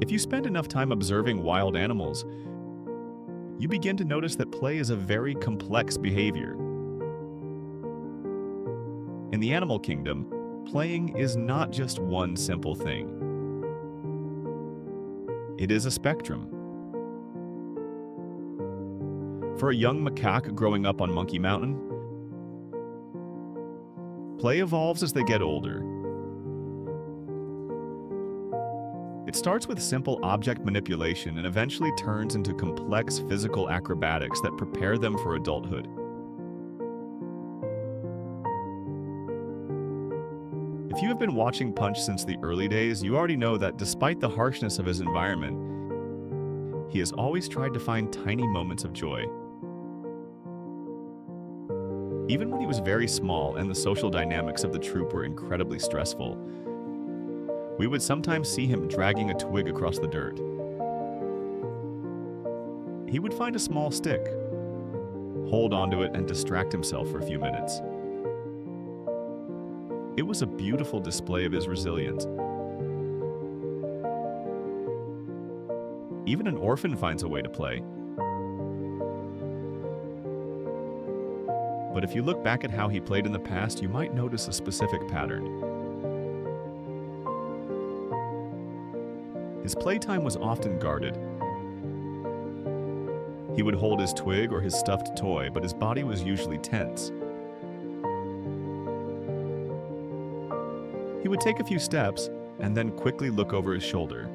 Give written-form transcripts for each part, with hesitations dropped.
If you spend enough time observing wild animals, you begin to notice that play is a very complex behavior. In the animal kingdom, playing is not just one simple thing. It is a spectrum. For a young macaque growing up on Monkey Mountain, play evolves as they get older. It starts with simple object manipulation and eventually turns into complex physical acrobatics that prepare them for adulthood. If you have been watching Punch since the early days, you already know that despite the harshness of his environment, he has always tried to find tiny moments of joy. Even when he was very small and the social dynamics of the troop were incredibly stressful, we would sometimes see him dragging a twig across the dirt. He would find a small stick, hold onto it, and distract himself for a few minutes. It was a beautiful display of his resilience. Even an orphan finds a way to play. But if you look back at how he played in the past, you might notice a specific pattern. His playtime was often guarded. He would hold his twig or his stuffed toy, but his body was usually tense. He would take a few steps and then quickly look over his shoulder.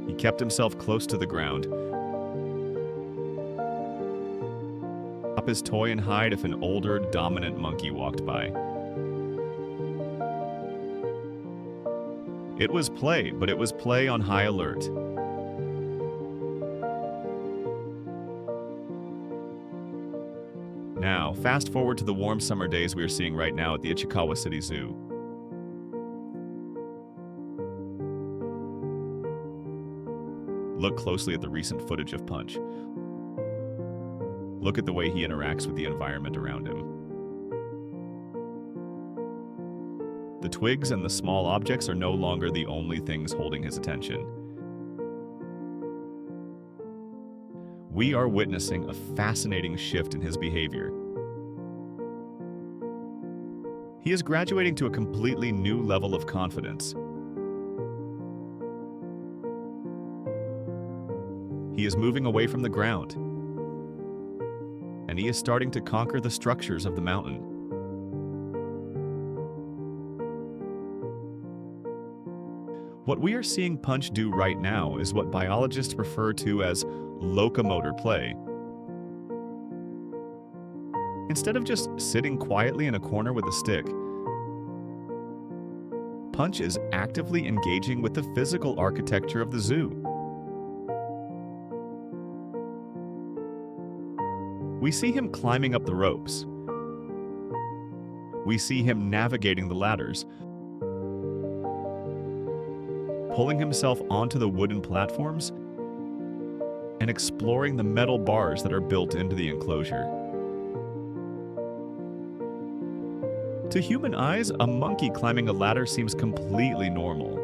He kept himself close to the ground, up his toy and hide if an older, dominant monkey walked by. It was play, but it was play on high alert. Now, fast forward to the warm summer days we are seeing right now at the Ichikawa City Zoo. Look closely at the recent footage of Punch. Look at the way he interacts with the environment around him. The twigs and the small objects are no longer the only things holding his attention. We are witnessing a fascinating shift in his behavior. He is graduating to a completely new level of confidence. He is moving away from the ground, and he is starting to conquer the structures of the mountain. What we are seeing Punch do right now is what biologists refer to as locomotor play. Instead of just sitting quietly in a corner with a stick, Punch is actively engaging with the physical architecture of the zoo. We see him climbing up the ropes. We see him navigating the ladders, pulling himself onto the wooden platforms, and exploring the metal bars that are built into the enclosure. To human eyes, a monkey climbing a ladder seems completely normal.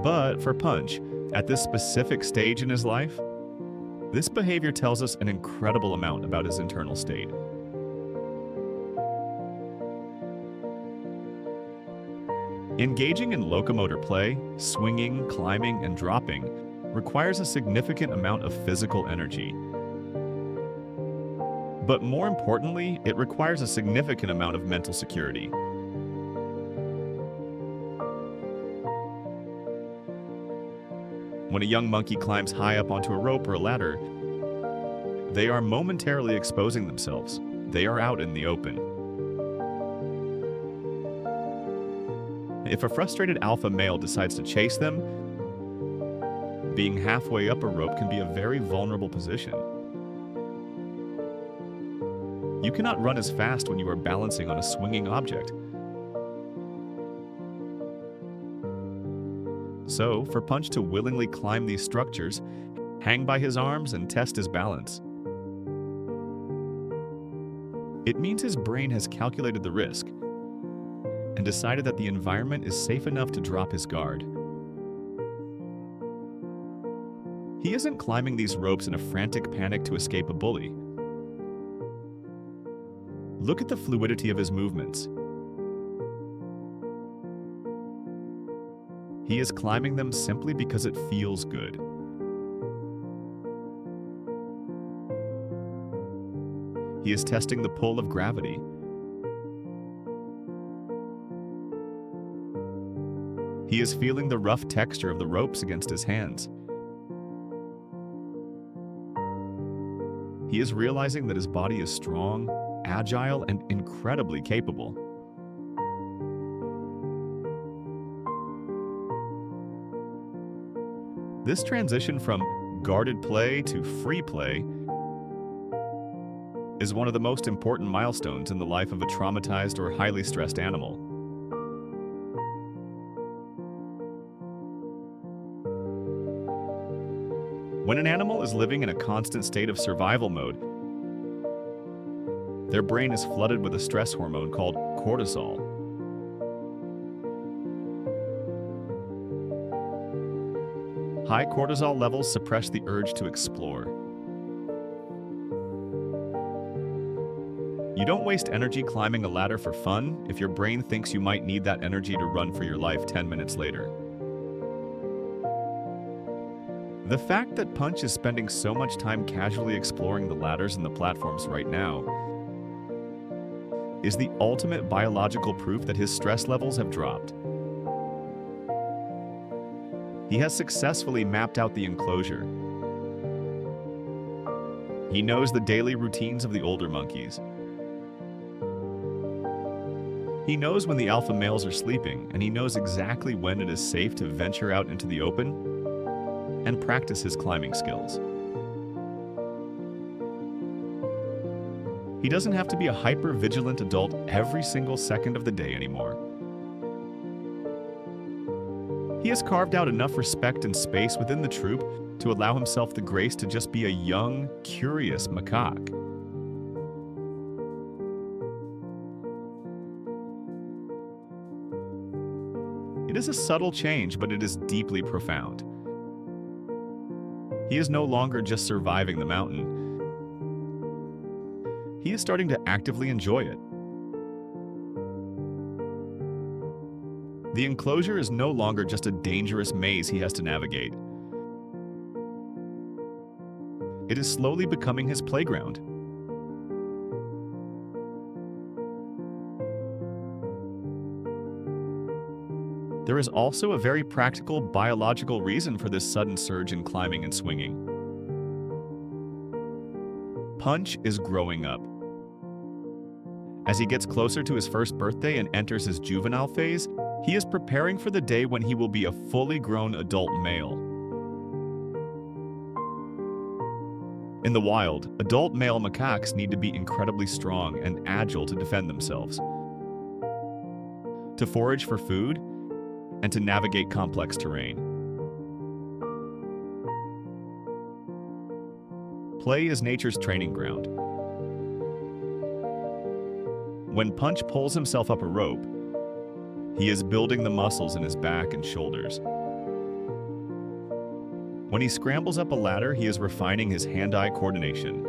But for Punch, at this specific stage in his life, this behavior tells us an incredible amount about his internal state. Engaging in locomotor play, swinging, climbing, and dropping requires a significant amount of physical energy. But more importantly, it requires a significant amount of mental security. When a young monkey climbs high up onto a rope or a ladder, they are momentarily exposing themselves. They are out in the open. If a frustrated alpha male decides to chase them, being halfway up a rope can be a very vulnerable position. You cannot run as fast when you are balancing on a swinging object. So, for Punch to willingly climb these structures, hang by his arms, and test his balance, It means his brain has calculated the risk and decided that the environment is safe enough to drop his guard. He isn't climbing these ropes in a frantic panic to escape a bully. Look at the fluidity of his movements. He is climbing them simply because it feels good. He is testing the pull of gravity. He is feeling the rough texture of the ropes against his hands. He is realizing that his body is strong, agile, and incredibly capable. This transition from guarded play to free play is one of the most important milestones in the life of a traumatized or highly stressed animal. When an animal is living in a constant state of survival mode, their brain is flooded with a stress hormone called cortisol. High cortisol levels suppress the urge to explore. You don't waste energy climbing a ladder for fun if your brain thinks you might need that energy to run for your life 10 minutes later. The fact that Punch is spending so much time casually exploring the ladders and the platforms right now is the ultimate biological proof that his stress levels have dropped. He has successfully mapped out the enclosure. He knows the daily routines of the older monkeys. He knows when the alpha males are sleeping, and he knows exactly when it is safe to venture out into the open and practice his climbing skills. He doesn't have to be a hyper-vigilant adult every single second of the day anymore. He has carved out enough respect and space within the troop to allow himself the grace to just be a young, curious macaque. It is a subtle change, but it is deeply profound. He is no longer just surviving the mountain. He is starting to actively enjoy it. The enclosure is no longer just a dangerous maze he has to navigate. It is slowly becoming his playground. There is also a very practical biological reason for this sudden surge in climbing and swinging. Punch is growing up. As he gets closer to his first birthday and enters his juvenile phase, he is preparing for the day when he will be a fully grown adult male. In the wild, adult male macaques need to be incredibly strong and agile to defend themselves, to forage for food, and to navigate complex terrain. Play is nature's training ground. When Punch pulls himself up a rope, he is building the muscles in his back and shoulders. When he scrambles up a ladder, he is refining his hand-eye coordination.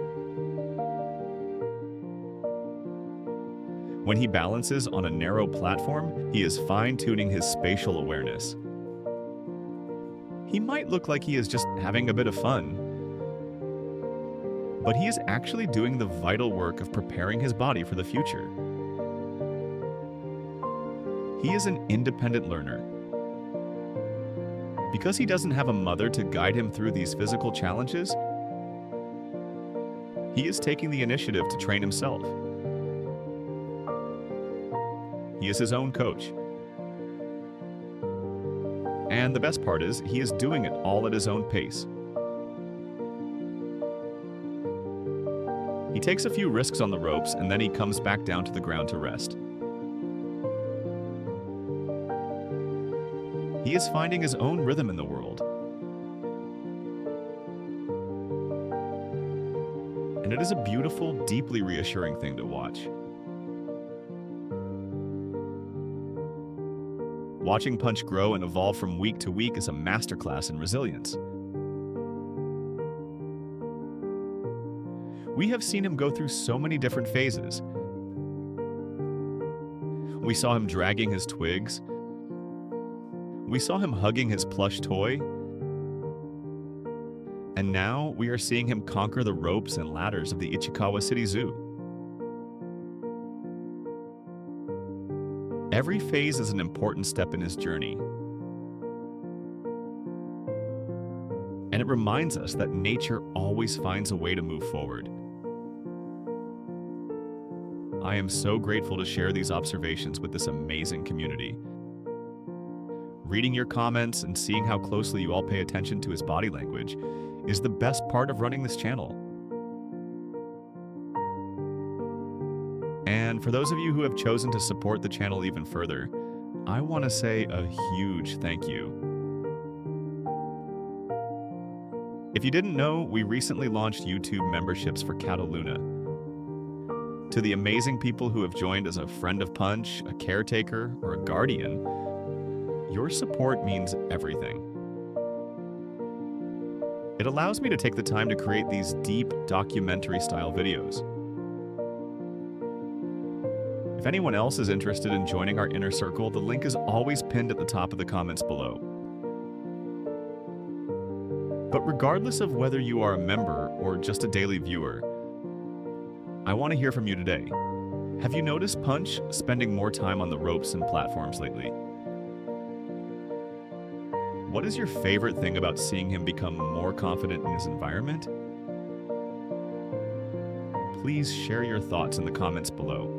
When he balances on a narrow platform, he is fine-tuning his spatial awareness. He might look like he is just having a bit of fun, but he is actually doing the vital work of preparing his body for the future. He is an independent learner. Because he doesn't have a mother to guide him through these physical challenges, he is taking the initiative to train himself. He is his own coach. And the best part is, he is doing it all at his own pace. He takes a few risks on the ropes, and then he comes back down to the ground to rest. He is finding his own rhythm in the world. And and it is a beautiful, deeply reassuring thing to watch. Watching Punch grow and evolve from week to week is a masterclass in resilience. We have seen him go through so many different phases. We saw him dragging his twigs. We saw him hugging his plush toy. And now we are seeing him conquer the ropes and ladders of the Ichikawa City Zoo. Every phase is an important step in his journey. And it reminds us that nature always finds a way to move forward. I am so grateful to share these observations with this amazing community. Reading your comments and seeing how closely you all pay attention to his body language is the best part of running this channel. And for those of you who have chosen to support the channel even further, I want to say a huge thank you. If you didn't know, we recently launched YouTube memberships for Catto Luna. To the amazing people who have joined as a friend of Punch, a caretaker, or a guardian, your support means everything. It allows me to take the time to create these deep documentary-style videos. If anyone else is interested in joining our inner circle, the link is always pinned at the top of the comments below. But regardless of whether you are a member or just a daily viewer, I want to hear from you today. Have you noticed Punch spending more time on the ropes and platforms lately? What is your favorite thing about seeing him become more confident in his environment? Please share your thoughts in the comments below.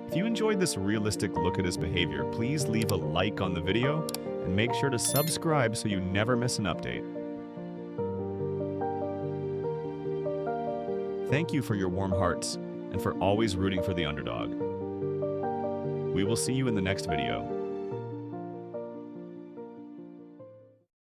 If you enjoyed this realistic look at his behavior, please leave a like on the video and make sure to subscribe so you never miss an update. Thank you for your warm hearts and for always rooting for the underdog. We will see you in the next video.